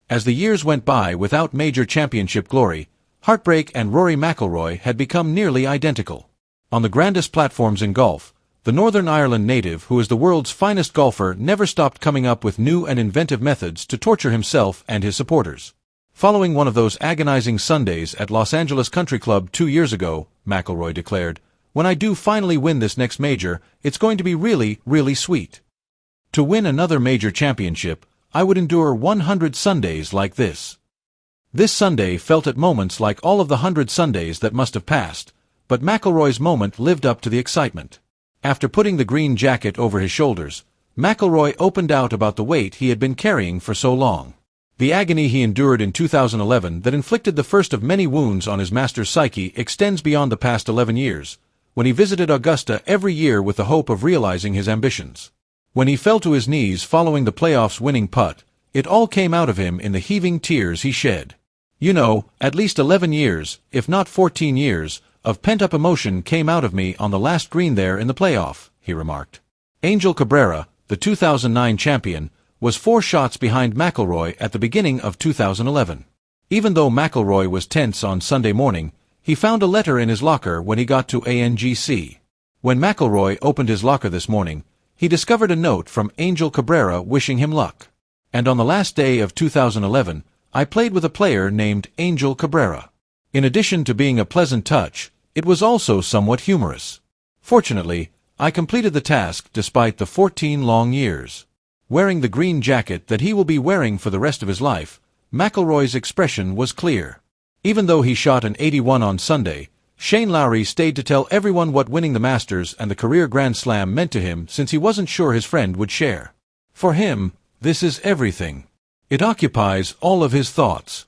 As the years went by without major championship glory, heartbreak and Rory McIlroy had become nearly identical. On the grandest platforms in golf, the Northern Ireland native who is the world's finest golfer never stopped coming up with new and inventive methods to torture himself and his supporters. Following one of those agonizing Sundays at Los Angeles Country Club 2 years ago, McIlroy declared, "When I do finally win this next major, it's going to be really, really sweet. To win another major championship, I would endure 100 Sundays like this." This Sunday felt at moments like all of the 100 Sundays that must have passed, but McIlroy's moment lived up to the excitement. After putting the green jacket over his shoulders, McIlroy opened out about the weight he had been carrying for so long. The agony he endured in 2011 that inflicted the first of many wounds on his Masters psyche extends beyond the past 11 years, when he visited Augusta every year with the hope of realizing his ambitions. When he fell to his knees following the playoffs' winning putt, it all came out of him in the heaving tears he shed. "You know, at least 11 years, if not 14 years, of pent-up emotion came out of me on the last green there in the playoff," he remarked. Angel Cabrera, the 2009 champion, was 4 shots behind McIlroy at the beginning of 2011. Even though McIlroy was tense on Sunday morning, he found a letter in his locker when he got to ANGC. When McIlroy opened his locker this morning, he discovered a note from Angel Cabrera wishing him luck. "And on the last day of 2011, I played with a player named Angel Cabrera. In addition to being a pleasant touch, it was also somewhat humorous. Fortunately, I completed the task despite the 14 long years." Wearing the green jacket that he will be wearing for the rest of his life, McIlroy's expression was clear. Even though he shot an 81 on Sunday, Shane Lowry stayed to tell everyone what winning the Masters and the career Grand Slam meant to him, since he wasn't sure his friend would share. For him, this is everything. It occupies all of his thoughts.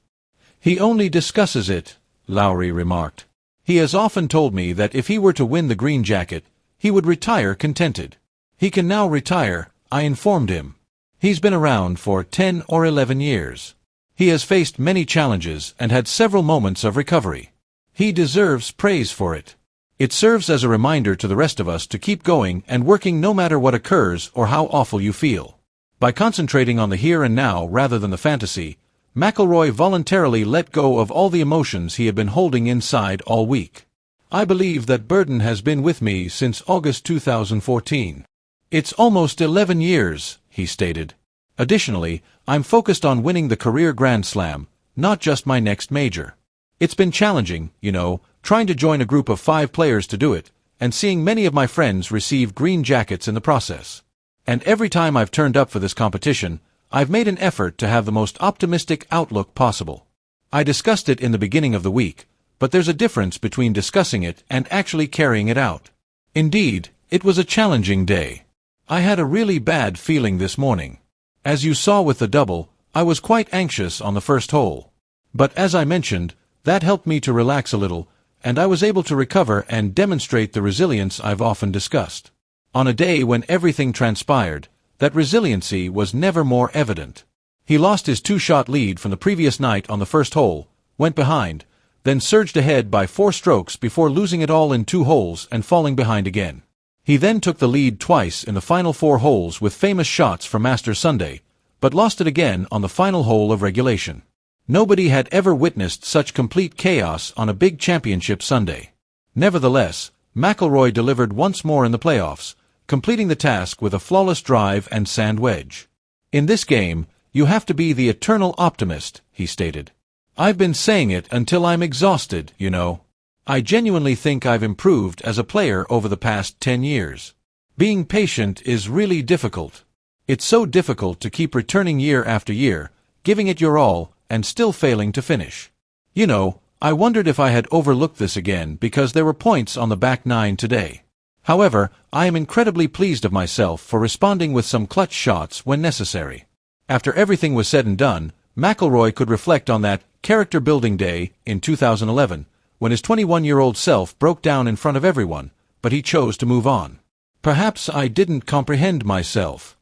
"He only discusses it," Lowry remarked. "He has often told me that if he were to win the green jacket, he would retire contented. He can now retire, I informed him. He's been around for 10 or 11 years. He has faced many challenges and had several moments of recovery. He deserves praise for it. It serves as a reminder to the rest of us to keep going and working no matter what occurs or how awful you feel." By concentrating on the here and now rather than the fantasy, McIlroy voluntarily let go of all the emotions he had been holding inside all week. "I believe that burden has been with me since August 2014. It's almost 11 years, he stated. "Additionally, I'm focused on winning the career Grand Slam, not just my next major. It's been challenging, you know, trying to join a group of 5 players to do it, and seeing many of my friends receive green jackets in the process. And every time I've turned up for this competition, I've made an effort to have the most optimistic outlook possible. I discussed it in the beginning of the week, but there's a difference between discussing it and actually carrying it out. Indeed, it was a challenging day. I had a really bad feeling this morning. As you saw with the double, I was quite anxious on the first hole. But as I mentioned, that helped me to relax a little, and I was able to recover and demonstrate the resilience I've often discussed. On a day when everything transpired, that resiliency was never more evident." He lost his 2-shot lead from the previous night on the first hole, went behind, then surged ahead by 4 strokes before losing it all in 2 holes and falling behind again. He then took the lead twice in the final 4 holes with famous shots from Masters Sunday, but lost it again on the final hole of regulation. Nobody had ever witnessed such complete chaos on a big championship Sunday. Nevertheless, McIlroy delivered once more in the playoffs, completing the task with a flawless drive and sand wedge. "In this game, you have to be the eternal optimist," he stated. "I've been saying it until I'm exhausted, you know. I genuinely think I've improved as a player over the past 10 years. Being patient is really difficult. It's so difficult to keep returning year after year, giving it your all, and still failing to finish. You know, I wondered if I had overlooked this again because there were points on the back 9 today. However, I am incredibly pleased of myself for responding with some clutch shots when necessary." After everything was said and done, McIlroy could reflect on that character-building day in 2011, when his 21-year-old self broke down in front of everyone, but he chose to move on. "Perhaps I didn't comprehend myself,"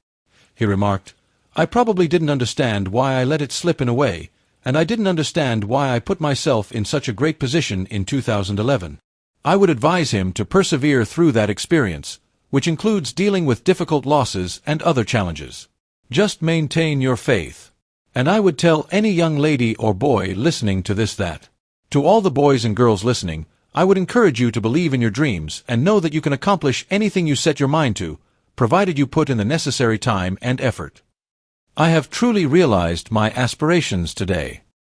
he remarked. "I probably didn't understand why I let it slip in a way, and I didn't understand why I put myself in such a great position in 2011. I would advise him to persevere through that experience, which includes dealing with difficult losses and other challenges. Just maintain your faith. And I would tell any young lady or boy listening to this that. To all the boys and girls listening, I would encourage you to believe in your dreams and know that you can accomplish anything you set your mind to, provided you put in the necessary time and effort. I have truly realized my aspirations today.